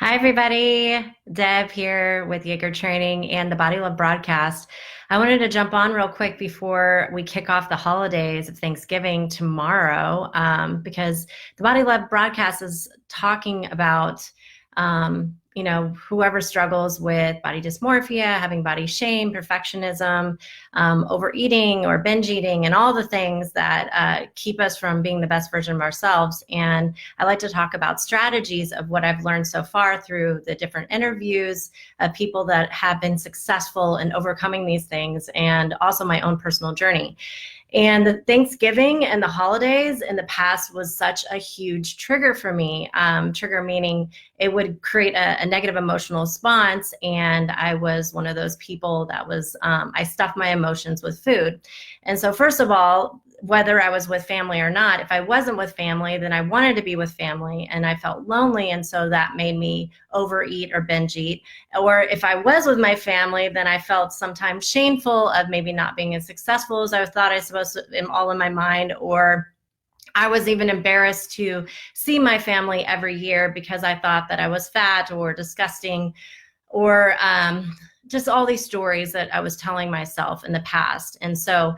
Hi, everybody. Deb here with Yager Training and the Body Love broadcast. I wanted to jump on real quick before we kick off the holidays of Thanksgiving tomorrow, because the Body Love broadcast is talking about, whoever struggles with body dysmorphia, having body shame, perfectionism, overeating or binge eating, and all the things that keep us from being the best version of ourselves. And I like to talk about strategies of what I've learned so far through the different interviews of people that have been successful in overcoming these things, and also my own personal journey. And the Thanksgiving and the holidays in the past was such a huge trigger for me. Trigger meaning it would create a negative emotional response. And I was one of those people that I stuffed my emotions with food. And so, first of all, whether I was with family or not, if I wasn't with family, then I wanted to be with family and I felt lonely. And so that made me overeat or binge eat. Or if I was with my family, then I felt sometimes shameful of maybe not being as successful as I thought I was supposed to, all in my mind, or I was even embarrassed to see my family every year because I thought that I was fat or disgusting, or just all these stories that I was telling myself in the past. And so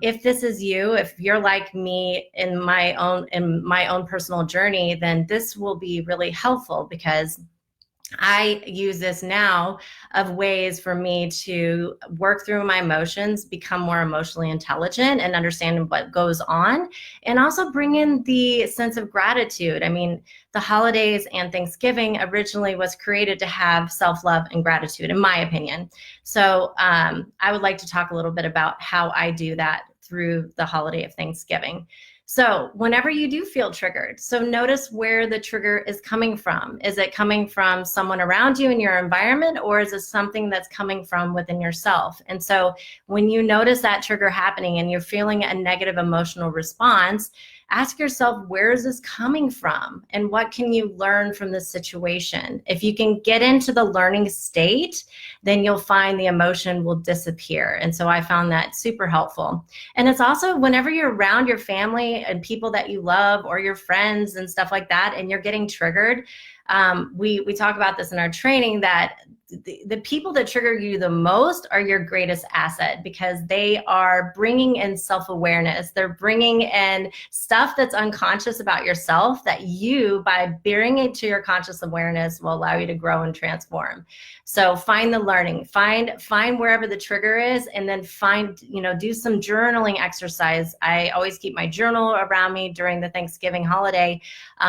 if this is you, if you're like me in my own personal journey, then this will be really helpful, because I use this now of ways for me to work through my emotions, become more emotionally intelligent and understand what goes on, and also bring in the sense of gratitude. I mean, the holidays and Thanksgiving originally was created to have self-love and gratitude, in my opinion. So I would like to talk a little bit about how I do that through the holiday of Thanksgiving. So whenever you do feel triggered, so notice where the trigger is coming from. Is it coming from someone around you in your environment, or is it something that's coming from within yourself? And so when you notice that trigger happening and you're feeling a negative emotional response, ask yourself, where is this coming from? And what can you learn from this situation? If you can get into the learning state, then you'll find the emotion will disappear. And so I found that super helpful. And it's also whenever you're around your family and people that you love, or your friends and stuff like that, and you're getting triggered, we talk about this in our training, that the people that trigger you the most are your greatest asset, because they are bringing in self-awareness. They're bringing in stuff that's unconscious about yourself that you, by bringing it to your conscious awareness, will allow you to grow and transform. So find the learning, find wherever the trigger is, and then do some journaling exercise. I always keep my journal around me during the Thanksgiving holiday,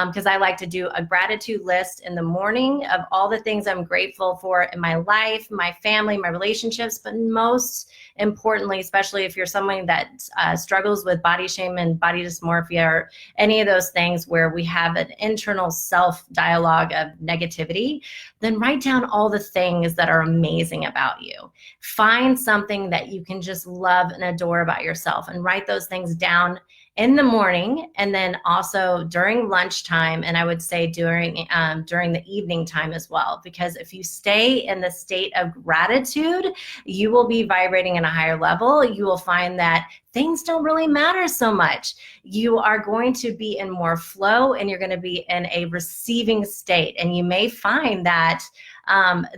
because I like to do a gratitude list in the morning of all the things I'm grateful for in my life, my family, my relationships, but most importantly, especially if you're someone that struggles with body shame and body dysmorphia, or any of those things where we have an internal self dialogue of negativity, then write down all the things that are amazing about you. Find something that you can just love and adore about yourself, and write those things down in the morning, and then also during lunchtime, and I would say during the evening time as well. Because if you stay in the state of gratitude, you will be vibrating in a higher level. You will find that things don't really matter so much. You are going to be in more flow, and you're going to be in a receiving state. And you may find that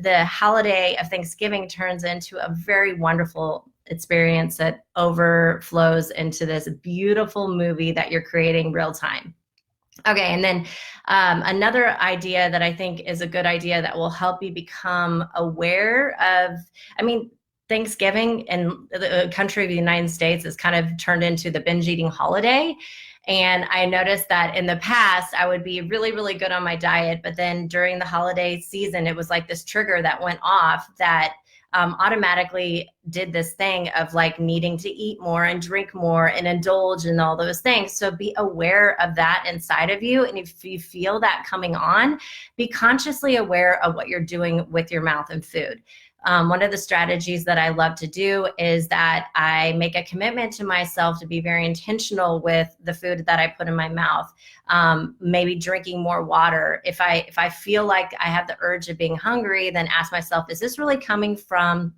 the holiday of Thanksgiving turns into a very wonderful experience that overflows into this beautiful movie that you're creating real time. Okay, and then another idea that I think is a good idea that will help you become aware of, Thanksgiving in the country of the United States is kind of turned into the binge eating holiday. And I noticed that in the past, I would be really, really good on my diet, but then during the holiday season, it was like this trigger that went off that automatically did this thing of like needing to eat more and drink more and indulge in all those things. So be aware of that inside of you. And if you feel that coming on, be consciously aware of what you're doing with your mouth and food. One of the strategies that I love to do is that I make a commitment to myself to be very intentional with the food that I put in my mouth. Maybe drinking more water. If I feel like I have the urge of being hungry, then ask myself, is this really coming from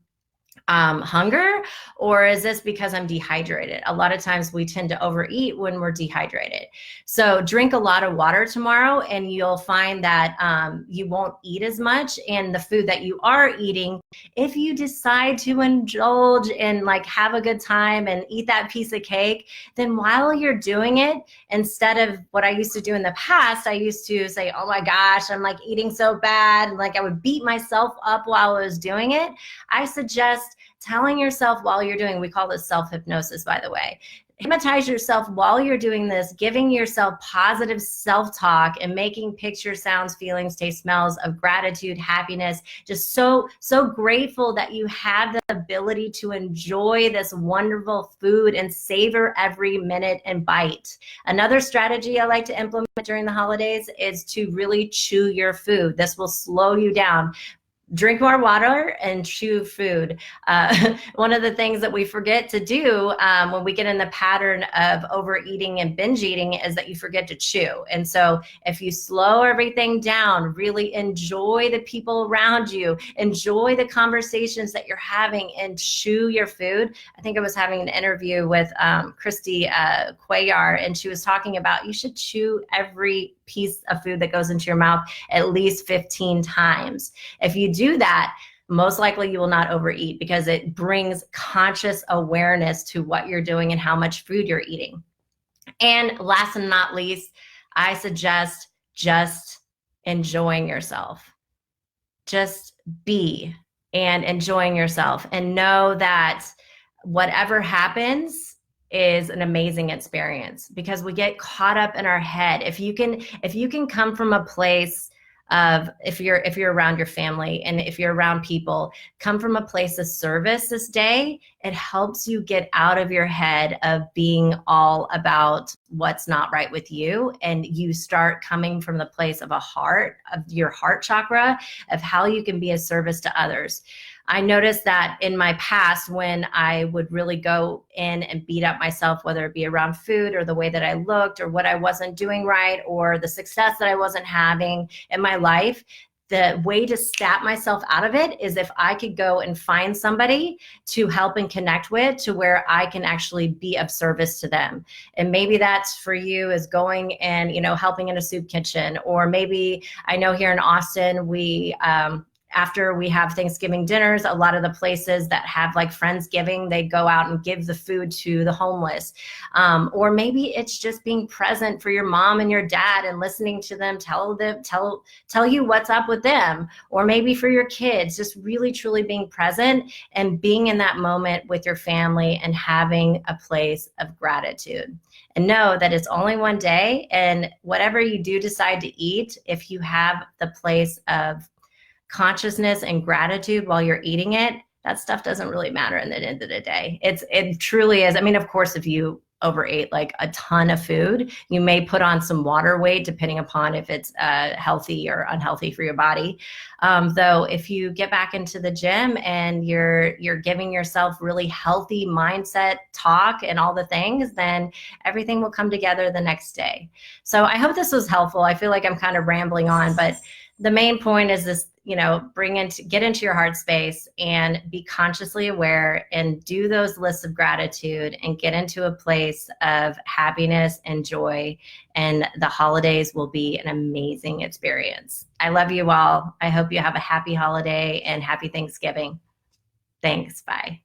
hunger, or is this because I'm dehydrated? A lot of times we tend to overeat when we're dehydrated. So drink a lot of water tomorrow, and you'll find that you won't eat as much. And the food that you are eating, if you decide to indulge and like have a good time and eat that piece of cake, then while you're doing it, instead of what I used to do in the past, I used to say, oh my gosh, I'm like eating so bad. Like I would beat myself up while I was doing it. I suggest telling yourself while you're doing, we call this self-hypnosis, by the way. Hypnotize yourself while you're doing this, giving yourself positive self-talk and making pictures, sounds, feelings, taste, smells of gratitude, happiness, just so grateful that you have the ability to enjoy this wonderful food and savor every minute and bite. Another strategy I like to implement during the holidays is to really chew your food. This will slow you down. Drink more water and chew food. One of the things that we forget to do when we get in the pattern of overeating and binge eating is that you forget to chew. And so if you slow everything down, really enjoy the people around you, enjoy the conversations that you're having, and chew your food. I think I was having an interview with Christy Cuellar, and she was talking about you should chew every piece of food that goes into your mouth at least 15 times. If you do that, most likely you will not overeat, because it brings conscious awareness to what you're doing and how much food you're eating. And last and not least, I suggest just enjoying yourself. Just be and enjoying yourself, and know that whatever happens is an amazing experience, because we get caught up in our head. If you can come from a place of, if you're around your family and if you're around people, come from a place of service this day, it helps you get out of your head of being all about what's not right with you, and you start coming from the place of your heart chakra, of how you can be a service to others. I noticed that in my past, when I would really go in and beat up myself, whether it be around food or the way that I looked or what I wasn't doing right or the success that I wasn't having in my life, the way to snap myself out of it is if I could go and find somebody to help and connect with, to where I can actually be of service to them. And maybe that's for you, is going and, helping in a soup kitchen. Or maybe, I know here in Austin, we, after we have Thanksgiving dinners, a lot of the places that have like Friendsgiving, they go out and give the food to the homeless. Or maybe it's just being present for your mom and your dad and listening to them tell you what's up with them. Or maybe for your kids, just really truly being present and being in that moment with your family and having a place of gratitude. And know that it's only one day, and whatever you do decide to eat, if you have the place of consciousness and gratitude while you're eating it, that stuff doesn't really matter in the end of the day. It truly is. I mean, of course, if you overate like a ton of food, you may put on some water weight, depending upon if it's healthy or unhealthy for your body. Though if you get back into the gym and you're giving yourself really healthy mindset talk and all the things, then everything will come together the next day. So I hope this was helpful. I feel like I'm kind of rambling on, but the main point is this, get into your heart space and be consciously aware and do those lists of gratitude and get into a place of happiness and joy. And the holidays will be an amazing experience. I love you all. I hope you have a happy holiday and happy Thanksgiving. Thanks. Bye.